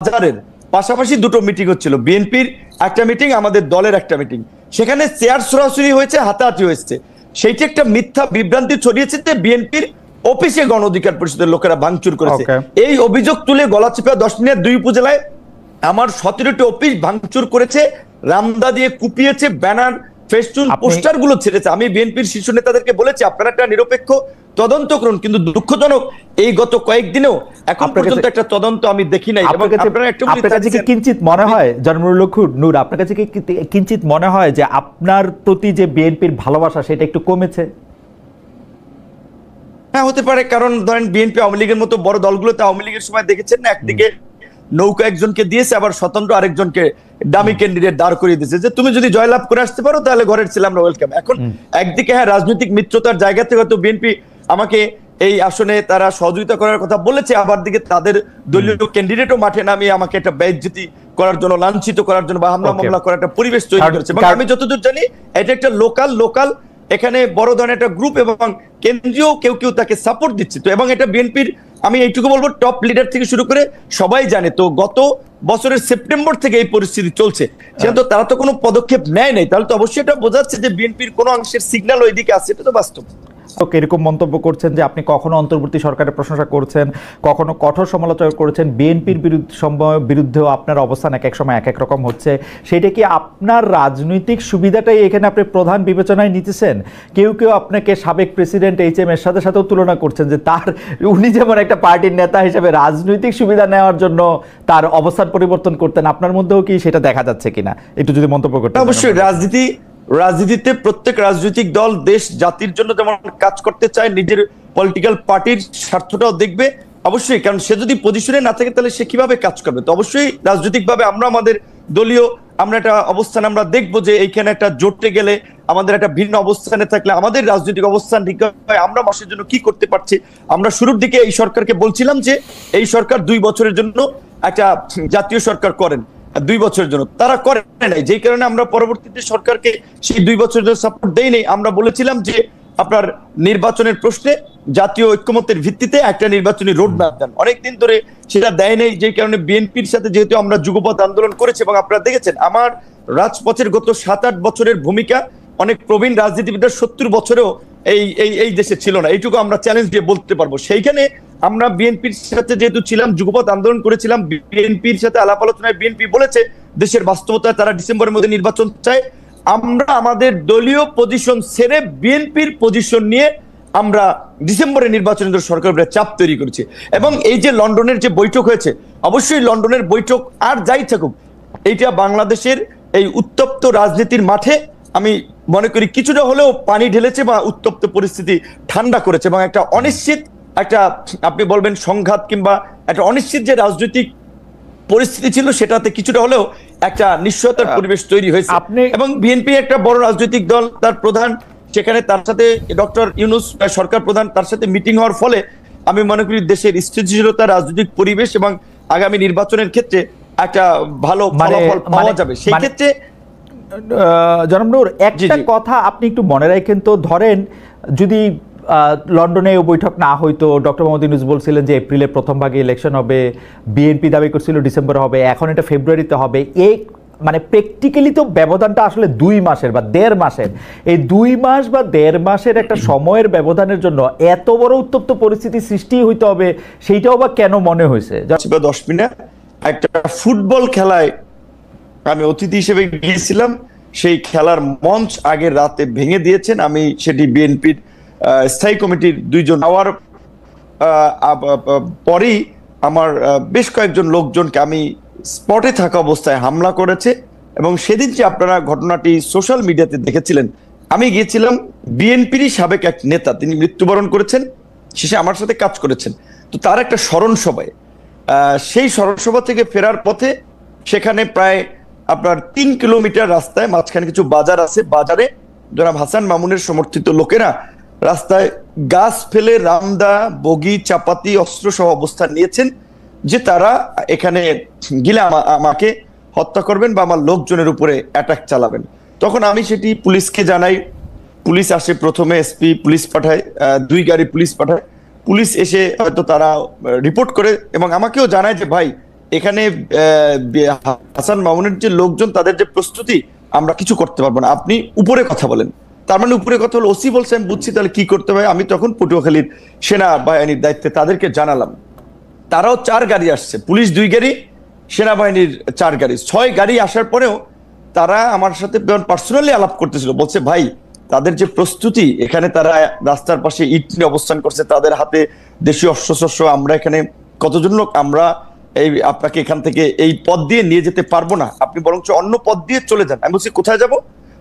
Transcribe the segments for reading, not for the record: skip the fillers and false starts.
বাজারের পাশাপাশি দুটো মিটিং হচ্ছিল, বিএনপির একটা মিটিং, আমাদের দলের একটা মিটিং। সেখানে চেয়ার সরাসরি হয়েছে, হাতাহাতি হয়েছে। সেইটি একটা মিথ্যা বিভ্রান্তি ছড়িয়েছে যে বিএনপির অফিসে গণ অধিকার পরিষদের লোকেরা ভাঙচুর করেছে। এই অভিযোগ তুলে গলাচিপা 10 মিনিট 2 উপজেলায় আমার 17টি অফিস ভাঙচুর করেছে, রামদা দিয়ে কুপিয়েছে, ব্যানার ফেস্টুন পোস্টার গুলো ছেড়েছে। আমি বিএনপির শীর্ষ নেতাদেরকে বলেছি আপনারা একটা নিরপেক্ষ তদন্ত করুন, কিন্তু দুঃখজনক এই গত কয়েকদিনও এখন পর্যন্ত একটা তদন্ত আমি দেখি নাই। আপনার কাছে কি কিঞ্চিত মনে হয় জনমুল নূর, আপনার কাছে কি কিঞ্চিত মনে হয় যে আপনার প্রতি যে বিএনপির ভালোবাসা সেটা একটু কমেছে? হ্যাঁ, হতে পারে। কারণ ধরেন বিএনপি আওয়ামী লীগের মতো বড় দলগুলোতে আওয়ামী লীগের সময় দেখেছেন না, একদিকে নৌকা একজনকে দিয়েছে, আবার স্বতন্ত্র আরেকজনকে ডামি ক্যান্ডিডেট দাঁড় করিয়ে দিয়েছে যে তুমি যদি জয়লাভ করে আসতে পারো তাহলে ঘরের ছেলে আমরা ওয়েলকাম। এখন একদিকে হ্যাঁ রাজনৈতিক মিত্রতার জায়গা থেকে হয়তো বিএনপি আমাকে এই আসনে তারা সহযোগিতা করার কথা বলেছে, আবার দিকে তাদের দলীয় ক্যান্ডিডেটও মাঠে নামিয়ে আমাকে একটা বেইজ্জতি করার জন্য, লাঞ্ছিত করার জন্য বা হামলা মামলা করার একটা পরিবেশ তৈরি করেছে। এবং আমি যতদূর জানি এটা একটা লোকাল এখানে বড় ধরনের একটা গ্রুপ এবং কেন্দ্রীয় কেউ কেউ তাকে সাপোর্ট দিচ্ছে। তো এবং এটা বিএনপির আমি এইটুকু বলবো টপ লিডার থেকে শুরু করে সবাই জানে। তো গত বছরের সেপ্টেম্বর থেকে এই পরিস্থিতি চলছে, যেহেতু তারা তো কোনো পদক্ষেপ নেয় নাই, তাহলে তো অবশ্যই এটা বোঝাচ্ছে যে বিএনপির কোনো অংশের সিগন্যাল ওইদিকে আছে, এটা তো বাস্তব। এরকম মন্তব্য করছেন যে আপনি কখনো অন্তর্বর্তী সরকারের প্রশংসা করছেন, কখনো কঠোর সমালোচনা করেছেন, বিএনপির বিরুদ্ধেও আপনার অবস্থান এক এক সময় এক এক রকম হচ্ছে। সেটা কি আপনার রাজনৈতিক সুবিধাটাই এখানে আপনি প্রধান বিবেচনায় নিতেছেন? কেউ কেউ আপনাকে সাবেক প্রেসিডেন্ট এইচএম এর সাথেও তুলনা করছেন যে উনি যেমন একটা পার্টির নেতা হিসেবে রাজনৈতিক সুবিধা নেওয়ার জন্য তার অবস্থান পরিবর্তন করতেন, আপনার মধ্যেও কি সেটা দেখা যাচ্ছে কিনা একটু যদি মন্তব্য করতেন। অবশ্যই রাজনীতিতে প্রত্যেক রাজনৈতিক দল দেশ জাতির জন্য যেমন কাজ করতে চায়, নিজের পলিটিক্যাল পার্টির স্বার্থটাও দেখবে অবশ্যই। কারণ সে যদি পজিশনে না থাকে তাহলে সে কিভাবে কাজ করবে? তো অবশ্যই রাজনৈতিকভাবে আমরা আমাদের দলীয় আমরা একটা অবস্থান আমরা দেখবো যে এইখানে একটা জোটে গেলে আমাদের একটা ভিন্ন অবস্থানে থাকলে আমাদের রাজনৈতিক অবস্থান ঠিক হয়, আমরা মানুষের জন্য কি করতে পারছি। আমরা শুরুর দিকে এই সরকারকে বলছিলাম যে এই সরকার 2 বছরের জন্য একটা জাতীয় সরকার করেন, 2 বছরের জন্য তারা করে নাই, যেই কারণে আমরা পরবর্তীতে সরকারকে সেই 2 বছরের জন্য সাপোর্ট দেই নাই। আমরা বলেছিলাম যে আপনার নির্বাচনের প্রশ্নে জাতীয় ঐক্যমত্যের ভিত্তিতে একটা নির্বাচনী রোড ম্যাপ দেন, অনেকদিন ধরে সেটা দেয় নাই, যেই কারণে বিএনপির সাথে যেহেতু আমরা যুগপৎ আন্দোলন করেছি এবং আপনারা দেখেছেন আমার রাজপথের গত 7-8 বছরের ভূমিকা অনেক প্রবীণ রাজনীতিবিদরা 70 বছরেও এই দেশে ছিল না, এইটুকু আমরা চ্যালেঞ্জ দিয়ে বলতে পারবো। সেইখানে আমরা বিএনপির সাথে যেহেতু ছিলাম, যুগপৎ আন্দোলন করেছিলাম, বিএনপির সাথে আলাপ আলোচনায় বিএনপি বলেছে দেশের বাস্তবতায় তারা ডিসেম্বরের মধ্যে নির্বাচন চায়। আমরা আমাদের দলীয় পজিশন ছেড়ে বিএনপির পজিশন নিয়ে আমরা ডিসেম্বরে নির্বাচনের জন্য সরকারের চাপ তৈরি করেছি। এবং এই যে লন্ডনের যে বৈঠক হয়েছে, অবশ্যই লন্ডনের বৈঠক আর যাই থাকুক, এইটা বাংলাদেশের এই উত্তপ্ত রাজনীতির মাঠে আমি মনে করি কিছুটা হলেও পানি ঢেলেছে বা উত্তপ্ত পরিস্থিতি ঠান্ডা করেছে এবং একটা অনিশ্চিত একটা আপনি বলবেন সংঘাত কিংবা একটা অনিশ্চিত যে রাজনৈতিক পরিস্থিতি ছিল সেটাতে কিছুটা হলেও একটা নিশ্চয়তার পরিবেশ তৈরি হয়েছে। এবং বিএনপি একটা বড় রাজনৈতিক দল, তার প্রধান সেখানে, তার সাথে ডক্টর ইউনূস সরকার প্রধান, তার সাথে মিটিং হওয়ার ফলে আমি মনে করি দেশের স্থিতিশীলতা, রাজনৈতিক পরিবেশ এবং আগামী নির্বাচনের ক্ষেত্রে একটা ভালো ফলাফল পাওয়া যাবে। সেই ক্ষেত্রে জনাব নূর, একটা কথা আপনি একটু মনে রাখেন তো, ধরেন যদি লন্ডনে বৈঠক না হইতো, ডক্টর মোহাম্মদ ইউনূস বলছিলেন যে এপ্রিলের প্রথম ভাগে ইলেকশন হবে, বিএনপি দাবি করছিল ডিসেম্বরে হবে, এখন এটা ফেব্রুয়ারিতে হবে। এই মানে প্র্যাকটিক্যালি তো ব্যবধানটা আসলে 2 মাসের বা 1.5 মাসের। এই 2 মাস বা 1.5 মাসের একটা সময়ের ব্যবধানের জন্য এত বড় উত্তপ্ত পরিস্থিতি সৃষ্টি হইতে হবে, সেইটাও বা কেন মনে হয়েছে? 10 মিনিট একটা ফুটবল খেলায় আমি অতিথি হিসেবে গিয়েছিলাম, সেই খেলার মঞ্চ আগের রাতে ভেঙে দিয়েছেন। আমি সেটি বিএনপির স্থায়ী কমিটির 2 জন হওয়ার পরেই আমার বেশ কয়েকজন লোকজনকে আমি স্পটে থাকা অবস্থায় হামলা করেছে। এবং সেদিন যে আপনারা ঘটনাটি সোশ্যাল মিডিয়াতে দেখেছিলেন, আমি গিয়েছিলাম, বিএনপিরই সাবেক এক নেতা তিনি মৃত্যুবরণ করেছেন, শেষে আমার সাথে কাজ করেছেন, তো তার একটা স্মরণ সভায়, সেই স্মরণ সভা থেকে ফেরার পথে সেখানে প্রায় আপনার 3 কিলোমিটার রাস্তায় মাঝখানে কিছু বাজার আছে, বাজারে জনাব হাসান মামুনের সমর্থিত লোকেরা রাস্তায় গাছ ফেলে রামদা, বগি, চাপাতি, অস্ত্র সহ অবস্থান নিয়েছেন যে তারা এখানে গিলে আমাকে হত্যা করবেন বা আমার লোকজনের উপরে অ্যাটাক চালাবেন। তখন আমি সেটি পুলিশকে জানাই, পুলিশ আসে, প্রথমে এসপি পুলিশ পাঠায়, 2 গাড়ি পুলিশ পাঠায়, পুলিশ এসে হয়তো তারা রিপোর্ট করে এবং আমাকেও জানায় যে ভাই এখানে হাসান মামুনের যে লোকজন, তাদের যে প্রস্তুতি, আমরা কিছু করতে পারবো না। আপনি উপরে কথা বলেন, তার মানে উপরে কথা হলো ওসি বলছে, আমি বুঝছি তাহলে কি করতে হবে। আমি তখন পটুয়াখালীর সেনাবাহিনীর দায়িত্বে তাদেরকে জানালাম। তারাও 4 গাড়ি আসছে, পুলিশ 2 গাড়ি, সেনাবাহিনীর 4 গাড়ি, 6 গাড়ি আসার পরেও তারা আমার সাথে পার্সোনালি আলাপ করতেছিল। বলছে ভাই, তাদের যে প্রস্তুতি, এখানে তারা রাস্তার পাশে ইট নিয়ে অবস্থান করছে, তাদের হাতে দেশীয় অস্ত্রশস্ত্র, আমরা এখানে কতজন লোক, আমরা এই আপনাকে এখান থেকে এই পথ দিয়ে নিয়ে যেতে পারবো না, আপনি বরঞ্চ অন্য পথ দিয়ে চলে যান। আমি বলছি কোথায় যাব?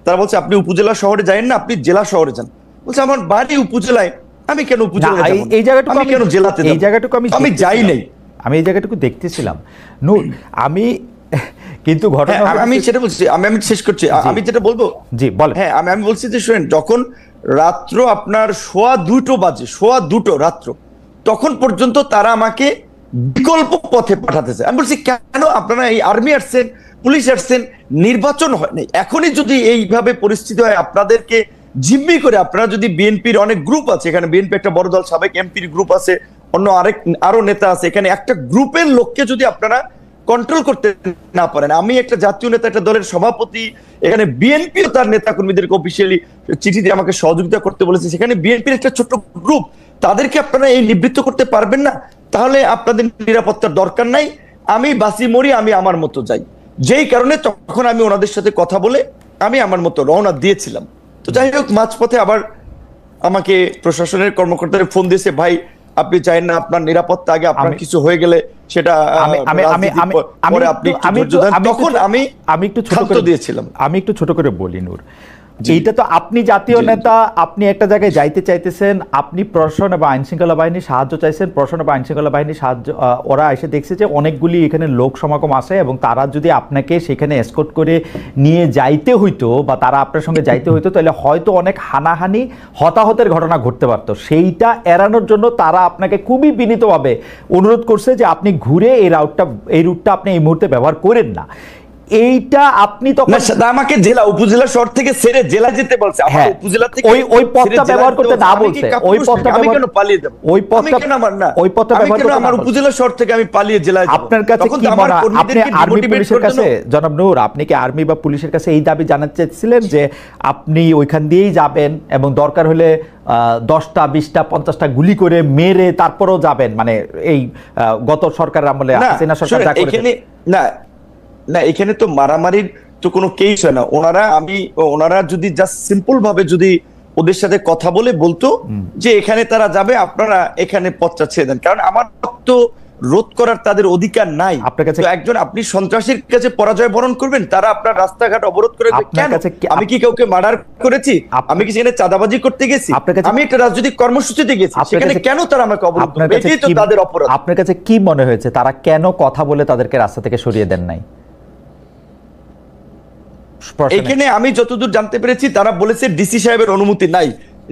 তারা বলছে আপনি উপজেলা শহরে যাবেন না, আপনি জেলা শহরে যান। বলছে আমার বাড়ি উপজেলায়, আমি কেন উপজেলায় যাব? এই জায়গাটুকু আমি কেন জেলাতে যাব? এই জায়গাটুকু আমি যাই নাই। আমি এই জায়গাটুকু দেখতেছিলাম নূর, আমি কিন্তু ঘটনা আমি সেটা বলছি, আমি শেষ করছি। আমি যেটা বলবো, জি বল। হ্যাঁ, আমি বলছি যে শুনেন, যখন রাত্র আপনার 2:15 বাজে, 2:15 রাত্র, তখন পর্যন্ত তারা আমাকে বিকল্প পথে পাঠাতেছে। আমি বলছি কেন? আপনারা এই আর্মি আসছেন, পুলিশ আসছেন, নির্বাচন হয় নাই, এখনই যদি এইভাবে পরিস্থিতি হয়, আপনাদেরকে জিম্মি করে, আপনারা যদি বিএনপির অনেক গ্রুপ আছে এখানে, বিএনপি একটা বড় দল, সাবেক এমপির গ্রুপ আছে, অন্য আরো নেতা আছে, এখানে একটা গ্রুপের লোককে যদি আপনারা কন্ট্রোল করতে না পারেন, আমি একটা জাতীয় নেতা, একটা দলের সভাপতি, এখানে বিএনপি তার নেতা কর্মীদেরকে অফিসিয়ালি চিঠি দিয়ে আমাকে সহযোগিতা করতে বলেছে, সেখানে বিএনপির একটা ছোট্ট গ্রুপ, তাদেরকে আপনারা এই নিবৃত্ত করতে পারবেন না? তাহলে আপনাদের নিরাপত্তার দরকার নাই, আমি বাসি মরি, আমি আমার মতো যাই। যেই কারণে তখন আমি ওনাদের সাথে কথা বলে আমি আমার মতো রওনা দিয়েছিলাম। তো যাই হোক, মাঝপথে আবার আমাকে প্রশাসনের কর্মকর্তারা ফোন দিয়েছে, ভাই আপনি চাইেন না, আপনার নিরাপত্তা আগে, আপনার কিছু হয়ে গেলে সেটা আমি একটু ছোট করে বলি নূর, এইটা তো আপনি জাতীয় নেতা, আপনি একটা জায়গায় যাইতে চাইতেছেন, আপনি প্রশাসন এবং আইন শৃঙ্খলা বাহিনীর সাহায্য চাইছেন, প্রশাসন এবং আইন শৃঙ্খলা বাহিনীর সাহায্য, ওরা এসে দেখছে যে অনেকগুলি এখানে লোক সমাগম আসে এবং তারা যদি আপনাকে সেখানে এসকর্ট করে নিয়ে যাইতে হইতো বা তারা আপনার সঙ্গে যাইতে হইতো, তাহলে হয়তো অনেক হানাহানি, হতাহতের ঘটনা ঘটতে পারতো। সেইটা এড়ানোর জন্য তারা আপনাকে খুবই বিনীতভাবে অনুরোধ করছে যে আপনি ঘুরে এই রুটটা আপনি এই মুহূর্তে ব্যবহার করেন না। এইটা আপনি তখন আমাকে জেলা উপজেলা শহর থেকে ছেড়ে জেলা যেতে বলছে, আমার উপজেলা থেকে ওই পথটা ব্যবহার করতে না বলছে, ওই পথটা আমি কেন পালিয়ে যাব? ওই পথটা ওই পথটা ব্যবহার করতে আমার উপজেলা শহর থেকে আমি পালিয়ে জেলায় যাব? আপনার কাছে কি মনে হয়, আপনি আর্মি পুলিশের কাছে, জনাব নূর, আপনি কি আর্মি বা পুলিশের কাছে এই দাবি জানাতে চাইছিলেন যে আপনি ওইখান দিয়েই যাবেন এবং দরকার হলে 10টা 20টা 50টা গুলি করে মেরে তারপরেও যাবেন, মানে এই গত সরকারের আমলে হাসিনা সরকার যা করেছে? না না, এখানে তো মারামারির তো কোনো কেস হয় না। ওনারা যদি জাস্ট সিম্পল ভাবে যদি ওদের সাথে কথা বলে বলতো যে এখানে তারা যাবে, আপনারা এখানে পথটা ছেড়ে দেন, কারণ আমার তো রোধ করার তাদের অধিকার নাই। একজন আপনি সন্ত্রাসীর কাছে পরাজয় বরণ করবেন, তারা আপনার রাস্তাঘাট অবরোধ করে কেন? আমি কি কাউকে মার্ডার করেছি? আমি কি সেখানে চাঁদাবাজি করতে গেছি? আমি একটা রাজনৈতিক কর্মসূচিতে গেছি, সেখানে কেন তারা আমাকে অবরোধ করবে? এটাই তো তাদের অপরাধ। আপনার কাছে কি মনে হয়েছে তারা কেন কথা বলে তাদেরকে রাস্তা থেকে সরিয়ে দেন নাই? এখানে আমি যতদূর জানতে পেরেছি, তারা বলেছে ডিসি সাহেবের অনুমতি নাই।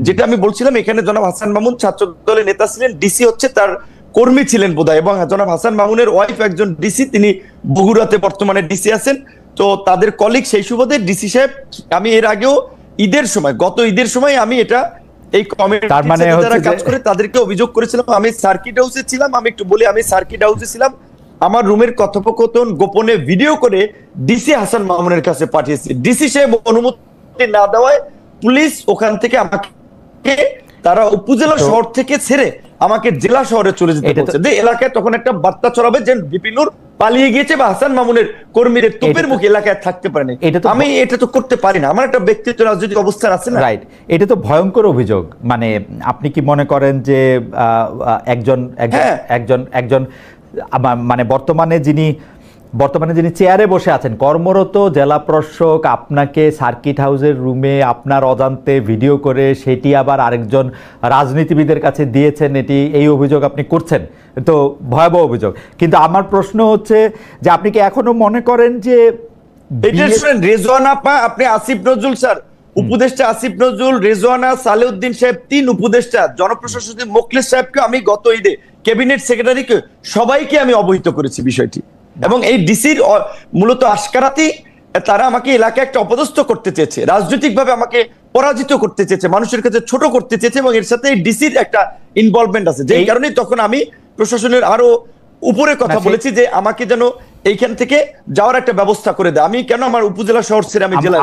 যেটা আমি বলছিলাম, এখানে জনাব হাসান মামুন ছাত্র দলের নেতা ছিলেন, ডিসি হচ্ছে তার কর্মী ছিলেন বোধহয়, এবং জনাব হাসান মামুনের ওয়াইফ একজন ডিসি, তিনি বগুড়াতে বর্তমানে ডিসি আছেন। তো তাদের কলিগ, সেই সুবাদে ডিসি সাহেব, আমি এর আগেও গত ঈদের সময় আমি এটা এই কমিটি যারা কাজ করে তাদেরকে অভিযোগ করেছিলাম। আমি সার্কিট হাউসে ছিলাম, আমি একটু বলি, আমি সার্কিট হাউসে ছিলাম, আমার রুমের কথোপকথন গোপনে ভিডিও করে ডিসি হাসান মামুনের কাছে পাঠিয়েছি। ডিসি সাহেব অনুমতি না দেওয়ায় পুলিশ ওখান থেকে আমাকে, তারা উপজেলা শহর থেকে ছেড়ে আমাকে জেলা শহরে চলে যেতে বলছে। যে এলাকায় তখন একটা বার্তা ছড়াবে যে বিপিনুর পালিয়ে গিয়েছে বা হাসান মামুনের কর্মীদের তোপের মুখে এলাকায় থাকতে পারেনি। আমি এটা তো করতে পারি না, আমার একটা ব্যক্তিগত রাজনৈতিক অবস্থান আছে না। রাইট, এটা তো ভয়ঙ্কর অভিযোগ। মানে আপনি কি মনে করেন যে একজন মানে বর্তমানে যিনি চেয়ারে বসে আছেন, কর্মরত জেলা প্রশাসক, আপনাকে সার্কিট হাউসের রুমে আপনার অজান্তে ভিডিও করে সেটি আবার আরেকজন রাজনীতিবিদের কাছে দিয়েছেন, এই অভিযোগ আপনি করছেন, তো ভয়াবহ অভিযোগ। কিন্তু আমার প্রশ্ন হচ্ছে যে আপনি কি এখনো মনে করেন যে রেজওয়ানা, আপনি আসিফ নজরুল স্যার, উপদেষ্টা আসিফ নজরুল, রেজওয়ানা, সালেউদ্দিন সাহেব, 3 উপদেষ্টা, জনপ্রশাসক মোখলেস সাহেবকে আমি গত ঈদে, ক্যাবিনেট সেক্রেটারিকে, সবাইকে আমি অবহিত করেছি বিষয়টি। এবং এই ডিসির মূলত আশকারাতেই তারা আমাকে এলাকায় একটা অপদস্থ করতে চেয়েছে, রাজনৈতিকভাবে আমাকে পরাজিত করতে চেয়েছে, মানুষের কাছে ছোট করতে চেয়েছে, এবং এর সাথে ডিসির একটা ইনভলভমেন্ট আছে। যেই কারণে তখন আমি প্রশাসনের আরো উপরে কথা বলেছি যে আমাকে যেন এইখান থেকে যাওয়ার একটা ব্যবস্থা করে দেয়। আমি কেন আমার উপজেলা শহর ছেড়ে আমি জেলা?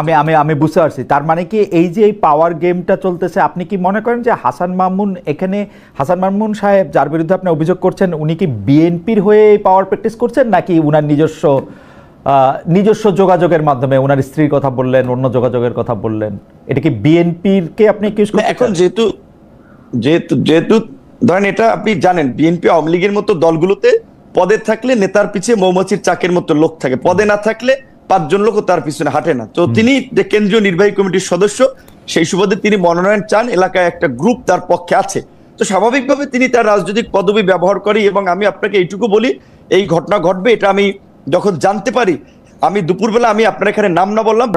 আমি বুঝতে পারছি। তার মানে কি এই যে এই পাওয়ার গেমটা চলতেছে, আপনি কি মনে করেন যে হাসান মামুন সাহেব যার বিরুদ্ধে আপনি অভিযোগ করছেন, উনি কি বিএনপির হয়ে পাওয়ার প্র্যাকটিস করছেন, নাকি উনার নিজস্ব যোগাযোগের মাধ্যমে উনার স্ত্রীর কথা বললেন, অন্য যোগাযোগের কথা বললেন? এটা কি বিএনপির কে আপনি অ্যাকিউজ করছেন? এখন যেহেতু ধরেন এটা আপনি জানেন, বিএনপি আওয়ামী লীগের মতো দলগুলোতে পদে থাকলে নেতার পিছিয়ে মৌমাছির চাকের মতো লোক থাকে, পদে না থাকলে 5 জন লোক তার পিছনে হাঁটে না। তো তিনি যে কেন্দ্রীয় নির্বাহী কমিটির সদস্য, সেই সুবাদে তিনি মনোনয়ন চান, এলাকায় একটা গ্রুপ তার পক্ষে আছে, তো স্বাভাবিকভাবে তিনি তার রাজনৈতিক পদবি ব্যবহার করে। এবং আমি আপনাকে এইটুকু বলি, এই ঘটনা ঘটবে এটা আমি যখন জানতে পারি, আমি দুপুরবেলা আমি আপনার এখানে নাম না বললাম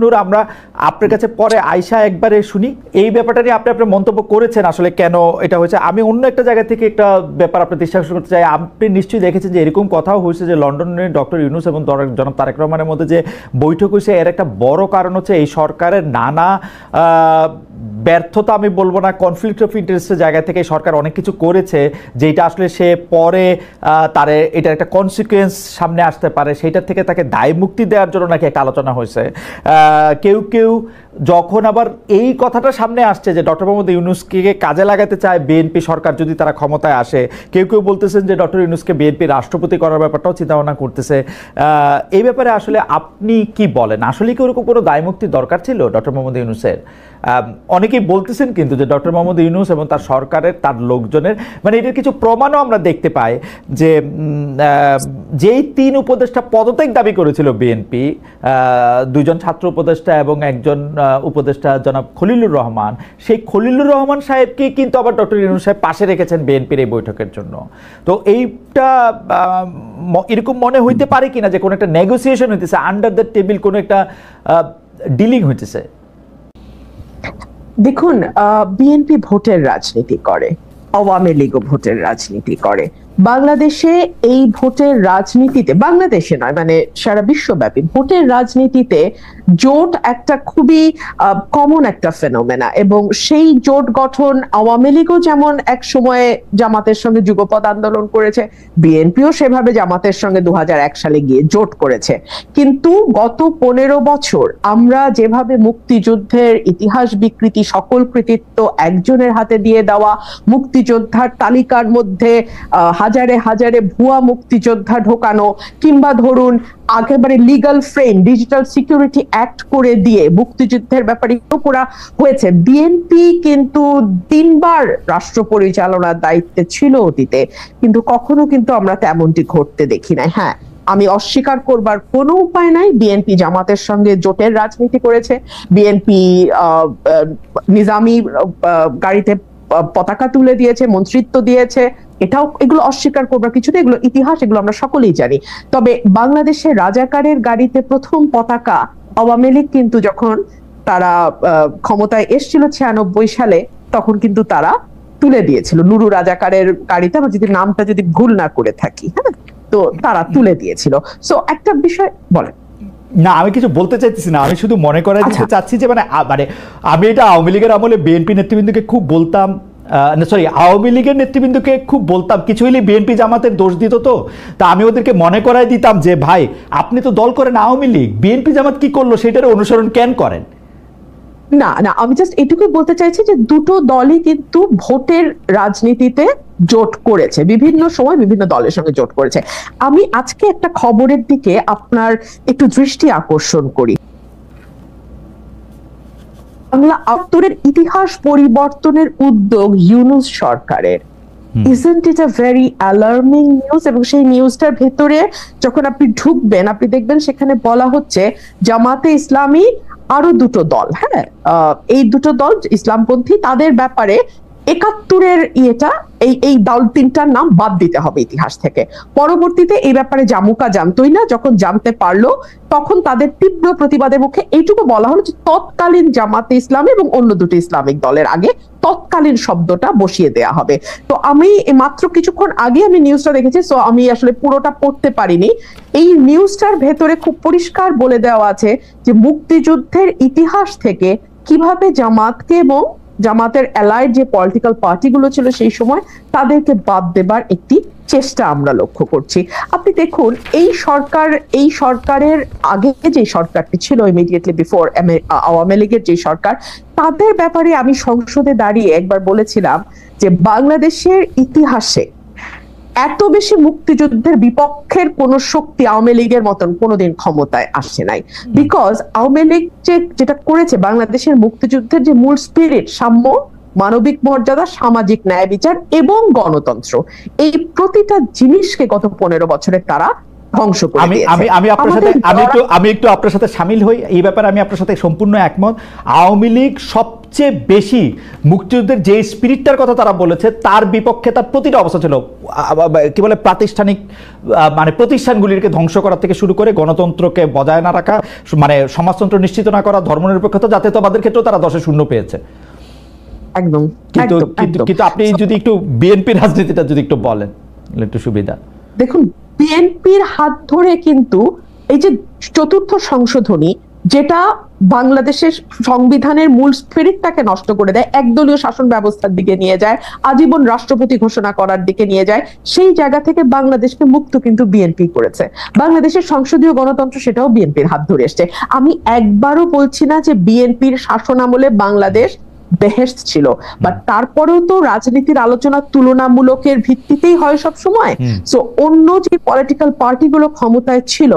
নূর, আমরা আপনার কাছে পরে আয়শা একবারে শুনি এই ব্যাপারটা নিয়ে। আপনি আপনার মন্তব্য করেছেন আসলে কেন এটা হয়েছে। আমি অন্য একটা জায়গা থেকে একটা ব্যাপার আপনি বিশ্বাস করতে চাই। আপনি নিশ্চয়ই দেখেছেন যে এরকম কথাও হয়েছে যে লন্ডনে ডক্টর ইউনূস এবং জনাব তারেক রহমানের মধ্যে যে বৈঠক হয়েছে, এর একটা বড় কারণ হচ্ছে এই সরকারের নানা ব্যর্থতা, আমি বলবো না, কনফ্লিক্ট অফ ইন্টারেস্টের জায়গা থেকে সরকার অনেক কিছু করেছে যেটা আসলে সে পরে তার এটার একটা কনসিকুয়েন্স সামনে আসতে পারে, সেইটার থেকে তাকে দায় মুক্তি দেওয়ার জন্য নাকি একটা আলোচনা হয়েছে। কেউ যখন আবার এই কথাটা সামনে আসছে যে ডক্টর মোহাম্মদ ইউনূসকে কাজে লাগাতে চায় বিএনপি সরকার যদি তারা ক্ষমতায় আসে, কেউ বলতেছেন যে ডক্টর ইউনূসকে বিএনপি রাষ্ট্রপতি করার ব্যাপারটাও চিন্তা ভাবনা করতেছে। এই ব্যাপারে আসলে আপনি কি বলেন? আসলে কি ওরকম কোনো দায় মুক্তি দরকার ছিল ডক্টর মোহাম্মদ ইউনূসের? অনেকেই বলতেছেন কিন্তু যে ডক্টর মোহাম্মদ ইউনূস এবং তার সরকারের, তার লোকজনের, মানে এটার কিছু প্রমাণও আমরা দেখতে পাই যে যেই 3 উপদেষ্টা পদত্যাগ দাবি করেছিল বিএনপি, 2 জন ছাত্র উপদেষ্টা এবং একজন উপদেষ্টা জনাব খলিলুর রহমান, সেই খলিলুর রহমান সাহেবকে কিন্তু আবার ডক্টর ইউনূস সাহেব পাশে রেখেছেন বিএনপির এই বৈঠকের জন্য। তো এইটা এরকম মনে হইতে পারে কিনা যে কোনো একটা নেগোসিয়েশন হইতেছে, আন্ডার দ্য টেবিল কোনো একটা ডিলিং হইতেছে? দেখুন, বিএনপি ভোটের রাজনীতি করে, আওয়ামী লীগও ভোটের রাজনীতি করে। বাংলাদেশে এই ভোটের রাজনীতিতে, বাংলাদেশে নয় মানে সারা বিশ্বব্যাপী ভোটের রাজনীতিতে জোট একটা খুবই কমন একটা ফেনোমেনা, এবং সেই জোট গঠন আওয়ামী লীগও যেমন এক সময়ে জামাতের সঙ্গে যুগপৎ আন্দোলন করেছে, বিএনপিও সেভাবে জামাতের সঙ্গে 2001 সালে গিয়ে জোট করেছে। কিন্তু গত 15 বছর আমরা যেভাবে মুক্তিযুদ্ধের ইতিহাস বিকৃতি, সকল কৃতিত্ব একজনের হাতে দিয়ে দেওয়া, মুক্তিযোদ্ধার তালিকার মধ্যে হাজারে হাজারে ভুয়া মুক্তিযোদ্ধা ঢোকানো, কিংবা ধরুন একেবারে legal frame, digital security act করে দিয়ে মুক্তিযুদ্ধের ব্যাপারে করা হয়েছে। বিএনপি কিন্তু 3 বার রাষ্ট্র পরিচালনার দায়িত্বে ছিল অতীতে, কিন্তু কখনো কিন্তু আমরা তেমনটি ঘটতে দেখি নাই। হ্যাঁ, আমি অস্বীকার করবার কোনো উপায় নাই, বিএনপি জামাতের সঙ্গে জোটের রাজনীতি করেছে, বিএনপি নিজামী গাড়িতে পতাকা তুলে দিয়েছে, মন্ত্রিত্ব দিয়েছে, এগুলো অস্বীকার করবার কিছু নেই, এগুলো ইতিহাস, এগুলো আমরা সকলেই জানি। তবে বাংলাদেশে রাজাকারের গাড়িতে প্রথম পতাকা আওয়ামী লীগ কিন্তু যখন তারা ক্ষমতায় এসেছিল 96 সালে, তখন কিন্তু তারা তুলে দিয়েছিল নুরু রাজাকারের গাড়িতে, আমার যদি নামটা যদি ভুল না করে থাকি, হ্যাঁ, তো তারা তুলে দিয়েছিল। সো একটা বিষয় বলেন। না, আমি কিছু বলতে চাইতেছি না, আমি শুধু মনে করাই দিতে চাচ্ছি যে মানে আমি এটা আওয়ামী লীগের আমলে বিএনপি নেতৃবৃন্দকে খুব বলতাম, আওয়ামী লীগের নেতৃবৃন্দকে খুব বলতাম, কিছু হলে বিএনপি জামাতের দোষ দিত, তো তা আমি ওদেরকে মনে করাই দিতাম যে ভাই আপনি তো দল করেন আওয়ামী লীগ, বিএনপি জামাত কি করলো সেটার অনুসরণ কেন করেন? না, আমি জাস্ট এটুকুই বলতে চাইছি যে দুটো দলই কিন্তু ভোটের রাজনীতিতে জোট করেছে, বিভিন্ন সময় বিভিন্ন দলের সঙ্গে জোট করেছে। আমি আজকে একটা খবরের দিকে আপনার একটু দৃষ্টি আকর্ষণ করি। বাংলা আত্তরের ইতিহাস পরিবর্তনের উদ্যোগ ইউনূস সরকারের, isn't it a very alarming news? এবং সেই নিউজটার ভেতরে যখন আপনি ঢুকবেন, আপনি দেখবেন সেখানে বলা হচ্ছে জামাতে ইসলামী আরো 2টো দল, হ্যাঁ, এই 2টো দল ইসলামপন্থী, তাদের ব্যাপারে 71-এর এই দল 3টার নাম বাদ দিতে হবে ইতিহাস থেকে। পরবর্তীতে এই ব্যাপারে জামুকা জানতোই না, যখন জানতে পারলো তখন তাদের তীব্র প্রতিবাদের মুখে এইটুকু বলা হলো যে তৎকালীন জামাতে ইসলামী এবং অন্য 2টি ইসলামিক দলের আগে তৎকালীন শব্দটা বসিয়ে দেয়া হবে। তো আমি মাত্র কিছুক্ষণ আগে আমি নিউজটা দেখেছি, সো আমি আসলে পুরোটা পড়তে পারিনি। এই নিউজটার ভেতরে খুব পরিষ্কার বলে দেওয়া আছে যে মুক্তিযুদ্ধের ইতিহাস থেকে কিভাবে জামাতকে এবং জামাতের অ্যালাইড যে পলিটিক্যাল পার্টিগুলো ছিল সেই সময় তাদেরকে বাদ দেবার একটি চেষ্টা আমরা লক্ষ্য করছি। আপনি দেখুন এই সরকারের আগে যে সরকারটি ছিল ইমিডিয়েটলি বিফোর আওয়ামী লীগের যে সরকার, তাদের ব্যাপারে আমি সংসদে দাঁড়িয়ে একবার বলেছিলাম যে বাংলাদেশের ইতিহাসে এত বেশি মুক্তিযুদ্ধের বিপক্ষের কোন শক্তি আওয়ামী লীগের মতন কোনোদিন ক্ষমতায় আসে নাই। বিকজ আওয়ামী লীগ যেটা করেছে, বাংলাদেশের মুক্তিযুদ্ধের যে মূল স্পিরিট, সাম্য, মানবিক মর্যাদা, সামাজিক ন্যায় বিচার এবং গণতন্ত্র, এই প্রতিটা জিনিসকে গত 15 বছরে তারা ধ্বংস করে দিয়েছে। আমি একটু আপনার সাথে শামিল হই এই ব্যাপারে, আমি আপনার সাথে সম্পূর্ণ একমত। আওয়ামী লীগ সবচেয়ে বেশি মুক্তিযুদ্ধের যে স্পিরিটটার কথা তারা বলেছে তার বিপক্ষে তার প্রতিটা অবস্থা ছিল, কি বলে, প্রাতিষ্ঠানিক মানে প্রতিষ্ঠানগুলিকে ধ্বংস করা থেকে শুরু করে গণতন্ত্রকে বজায় না রাখা, মানে সমাজতন্ত্র নিশ্চিত না করা, ধর্মনিরপেক্ষতা, জাতীয়তাবাদের ক্ষেত্রেও তারা 10-0 পেয়েছে। একদম। কিন্তু আপনি যদি একটু বিএনপি রাজনীতিটা যদি একটু বলেন একটু সুবিধা। দেখুন, বিএনপির হাত ধরে কিন্তু এই যে 4র্থ সংশোধনী, যেটা বাংলাদেশের সংবিধানের মূল স্পিরিটটাকে নষ্ট করে দেয়, একদলীয় শাসন ব্যবস্থার দিকে নিয়ে যায়, আজীবন রাষ্ট্রপতি ঘোষণা করার দিকে নিয়ে যায়, সেই জায়গা থেকে বাংলাদেশকে মুক্ত কিন্তু বিএনপি করেছে। বাংলাদেশের সংসদীয় গণতন্ত্র সেটাও বিএনপির হাত ধরে এসছে। আমি একবারও বলছি না যে বিএনপির শাসন আমলে বাংলাদেশ বেহেশত ছিল, বাট তারপরেও তো রাজনীতির আলোচনা তুলনামূলকের ভিত্তিতেই হয় সব সময়। সো অন্য যে পলিটিক্যাল পার্টিগুলো ক্ষমতায় ছিল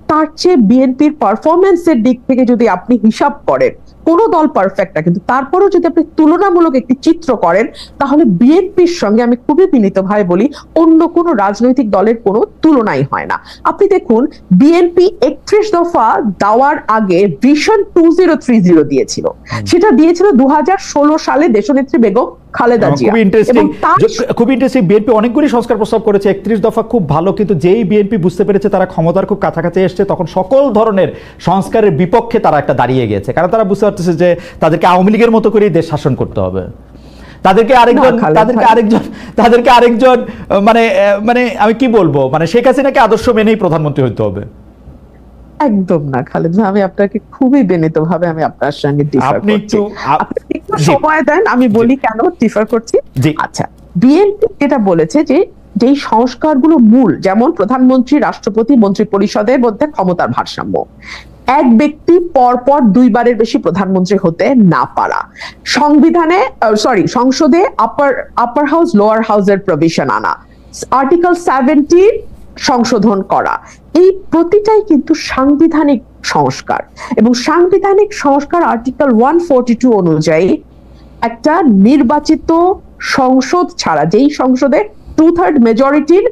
তার চেয়ে বিএনপির পারফরমেন্সের দিক থেকে যদি আপনি হিসাব করেন, কোনো দল পারফেক্ট না, কিন্তু তারপরেও যদি আপনি তুলনামূলক একটি চিত্র করেন, তাহলে বিএনপির সঙ্গে আমি খুবই বিনীতভাবে বলি অন্য কোনো রাজনৈতিক দলের কোনো তুলনাই হয় না। আপনি দেখুন, বিএনপি 31 দফা দেওয়ার আগে ভিশন 2030 দিয়েছিল, সেটা দিয়েছিল 2016 সালে দেশনেত্রী বেগম খালেদা জিয়া। খুব ইন্টারেস্টিং, বিএনপি অনেকগুলি সংস্কার প্রস্তাব করেছে, 31 দফা খুব ভালো, কিন্তু যেই বিএনপি বুঝতে পেরেছে তারা ক্ষমতার খুব কাছাকাছি এসছে, তখন সকল ধরনের সংস্কারের বিপক্ষে তারা একটা দাঁড়িয়ে গেছে, কারণ তারা বুঝতে পারতেছে যে তাদেরকে আওয়ামী লীগের মতো করেই দেশ শাসন করতে হবে। তাদেরকে আরেকজন মানে মানে আমি কি বলবো, মানে শেখ হাসিনাকে আদর্শ মেনেই প্রধানমন্ত্রী হইতে হবে। একদম না খালেদ ভাই, আমি আপনাকে খুবই বিনীতভাবে আমি আপনার সঙ্গে ডিফার করছি। আপনি একটু সময় দেন, আমি বলি কেন ডিফার করছি। আচ্ছা, বিএনপি যেটা বলেছে যে যেই সংস্কারগুলো মূল, যেমন প্রধানমন্ত্রী, রাষ্ট্রপতি, মন্ত্রী পরিষদের মধ্যে ক্ষমতার ভারসাম্য, এক ব্যক্তি পরপর 2 বারের বেশি প্রধানমন্ত্রী হতে না পারা, সংসদে আপার হাউস লোয়ার হাউসের প্রভিশন আনা, আর্টিকেল 70 সংশোধন করা, এই প্রতিটাই কিন্তু সাংবিধানিক সংস্কার। এবং সাংবিধানিক সংস্কার আর্টিকেল 142 অনুযায়ী একটা নির্বাচিত সংসদ ছাড়া, যেই সংসদে 2/3 মেজরিটির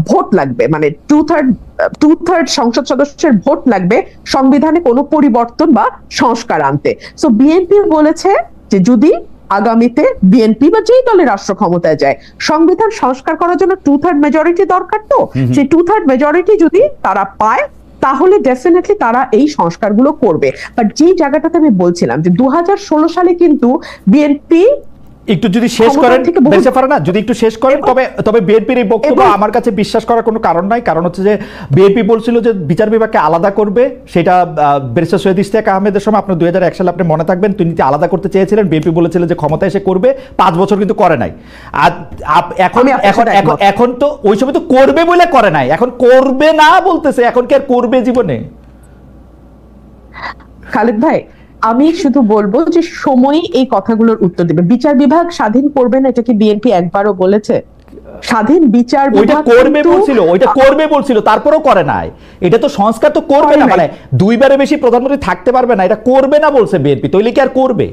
ভোট লাগবে, মানে 2/3 সংসদ সদস্যের ভোট লাগবে সংবিধানে কোনো পরিবর্তন বা সংস্কার আনতে। সো বিএনপি বলেছে যে যদি আগামীতে বিএনপি বা যেই দলের রাষ্ট্র ক্ষমতায় যায়, সংবিধান সংস্কার করার জন্য 2/3 মেজরিটি দরকার, তো সেই 2/3 মেজরিটি যদি তারা পায় তাহলে ডেফিনেটলি তারা এই সংস্কারগুলো করবে। বাট যে জায়গাটাতে আমি বলছিলাম যে 2016 সালে কিন্তু বিএনপি একটু যদি শেষ করেন যদি একটু শেষ করেন, তবে বিএনপির এই বক্তব্য আমার কাছে বিশ্বাস করার কোনো কারণ নাই। কারণ হচ্ছে যে বিএনপি বলছিল যে বিচার বিভাগকে আলাদা করবে, সেটা ব্যারিস্টার সৈয়দ ইশতিয়াক আহমেদের সময়, আপনার 2001 সালে আপনি মনে থাকবেন, তিনি আলাদা করতে চেয়েছিলেন, বিএনপি বলেছিল যে ক্ষমতা এসে করবে, 5 বছর কিন্তু করে নাই। আর এখন তো ওই সময় তো করবে বলে করে নাই, এখন করবে না বলতেছে, এখন কি আর করবে জীবনে? খালেদ ভাই, আমি শুধু বলবো যে সময়ই এই কথাগুলোর উত্তর দেবে। বিচার বিভাগ স্বাধীন করবে না, এটা কি বিএনপি একবারও বলেছে? স্বাধীন বিচার বিভাগ করবে বলছিল, তারপরেও করে নাই। এটা তো সংস্কার তো করবে না, মানে 2 বারের বেশি প্রধানমন্ত্রী থাকতে পারবে না, এটা করবে না বলছে বিএনপি, তাইলে কি আর করবে?